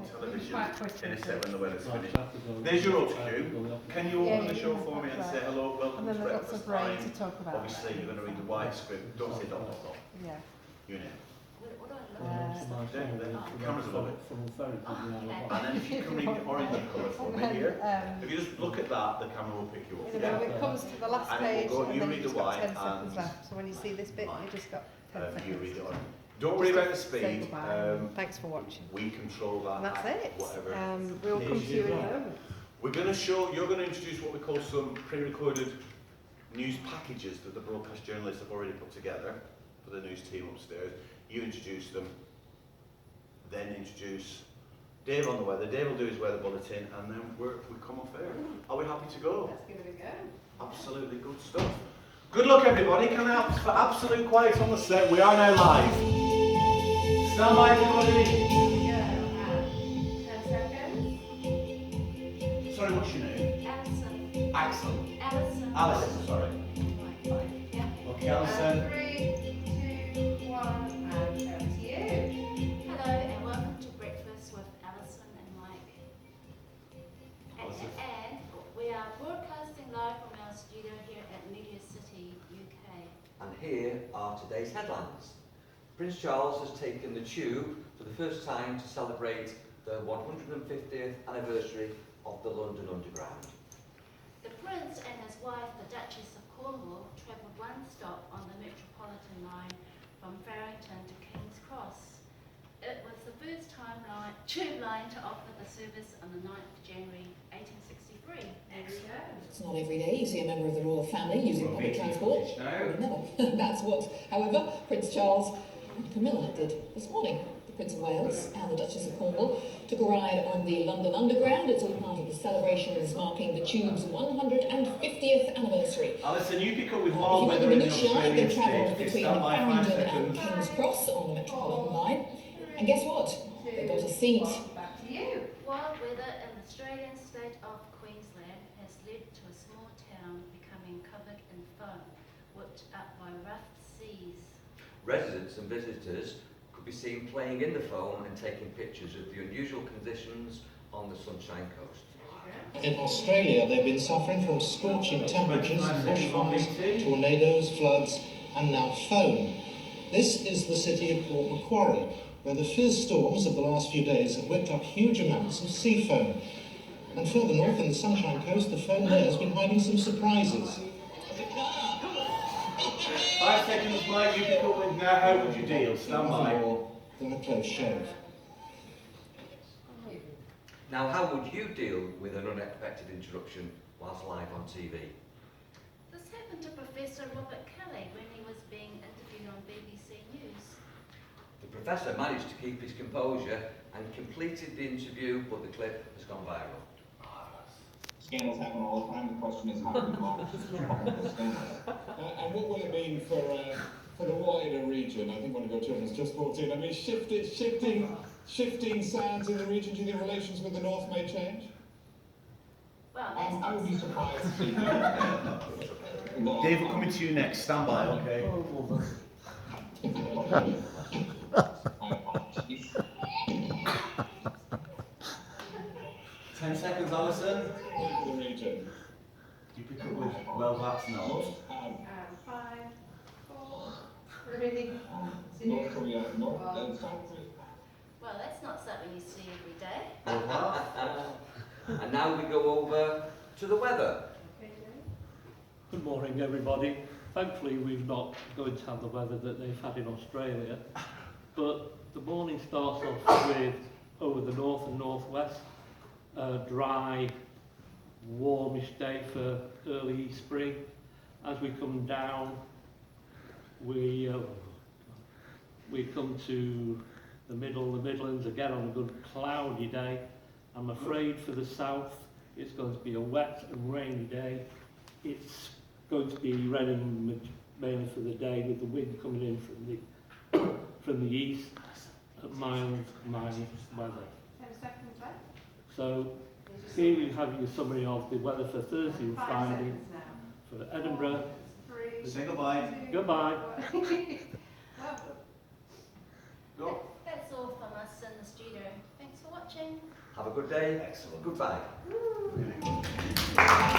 on television in a set when the weather's finished. There's your auto cue. Can you open the show for me and say hello, welcome to breakfast time? To talk about. Obviously, you're going to read the white script. Don't say dot, dot, dot. Yeah. You know. Uh, The cameras above it. And then if you can read the orange colour for me here. If you just look at that, the camera will pick you up. in a minute, it comes to the last And it page, will go, and you then read you've the just got white 10 seconds and left. So when you see this bit, you've just got 10 seconds. you read it on. Don't worry about the Say speed. goodbye. Thanks for watching. We control that. And that's at it. Whatever. We'll come to you in a moment. We're going to show, you're going to introduce what we call some pre-recorded news packages that the broadcast journalists have already put together for the news team upstairs. You introduce them, then introduce Dave on the weather. Dave will do his weather bulletin, and then we come off air. Are we happy to go? Let's give it a go. Absolutely good stuff. Good luck, everybody. Can I ask for absolute quiet on the set? We are now live. Stand by, everybody. Here we go. 10 seconds. Sorry, what's your name? Alison. Axel. Alison. Alison, sorry. Yeah. Okay, Alison. 3, 2, 1, and over to you. Hello and welcome to Breakfast with Alison and Mike. And we are broadcasting live from our studio here at Media City, UK. And here are today's headlines. Prince Charles has taken the tube for the first time to celebrate the 150th anniversary of the London Underground. The Prince and his wife, the Duchess of Cornwall, travelled one stop on the Metropolitan line from Farringdon to King's Cross. It was the first tube line to offer the service on the 9th of January 1863. There we go. It's not every day you see a member of the royal family using public transport. Never. That's what, however, Prince Charles and Camilla did this morning. The Prince of Wales and the Duchess of Cornwall took a ride on the London Underground. It's all part of the celebrations marking the tube's 150th anniversary. Alison, you pick up with If wild you want the weather in the minutiae, Australian they travelled state. between Stand by 5 Farringdon and seconds. King's Cross on the Metropolitan line. And guess what? They got a seat. Back to you. Wild weather in the Australian state of Queensland has led to a small town becoming covered in foam, whipped up by rough seas. Residents and visitors could be seen playing in the foam and taking pictures of the unusual conditions on the Sunshine Coast. In Australia, they've been suffering from scorching temperatures, bushfires, tornadoes, floods, and now foam. This is the city of Port Macquarie, where the fierce storms of the last few days have whipped up huge amounts of sea foam. And further north in the Sunshine Coast, the foam there has been hiding some surprises. 5 seconds, Mike, you pick up with now. How would you deal? Stand by. Nothing more than a close shave. Now, how would you deal with an unexpected interruption whilst live on TV? This happened to Professor Robert Kelly when he was being interviewed on BBC News. The professor managed to keep his composure and completed the interview, but the clip has gone viral. Scandals happen all the time. The question is how do we manage the scandals? And what will it mean for the wider region? I think one of your children's just brought in. I mean, shifting sands in the region. Do you think relations with the North may change? Well, that's I would be not surprised to see Dave, we're coming to you next. Stand by, okay? My apologies. 10 seconds, Alison. The region. You pick up with, well, that's not. 5, 4, 3, 2, North Korea, North, South Korea. well, that's not something you see every day. Well, that. And now we go over to the weather. Good morning, everybody. Thankfully, we're not going to have the weather that they've had in Australia, but the morning starts off with, over the north and northwest, a dry, warmish day for early spring. As we come down, we come to the Midlands again on a good cloudy day. I'm afraid for the south, it's going to be a wet and rainy day. It's going to be raining mainly for the day, with the wind coming in from the east, mild weather. 10 seconds left. So here you have your summary of the weather for Thursday and 5 Friday seconds now. for Edinburgh. 3, Say goodbye. 2, Goodbye. 1. Go. That's all from us in the studio. Thanks for watching. watching. Have a good day. Excellent. Goodbye. Really good.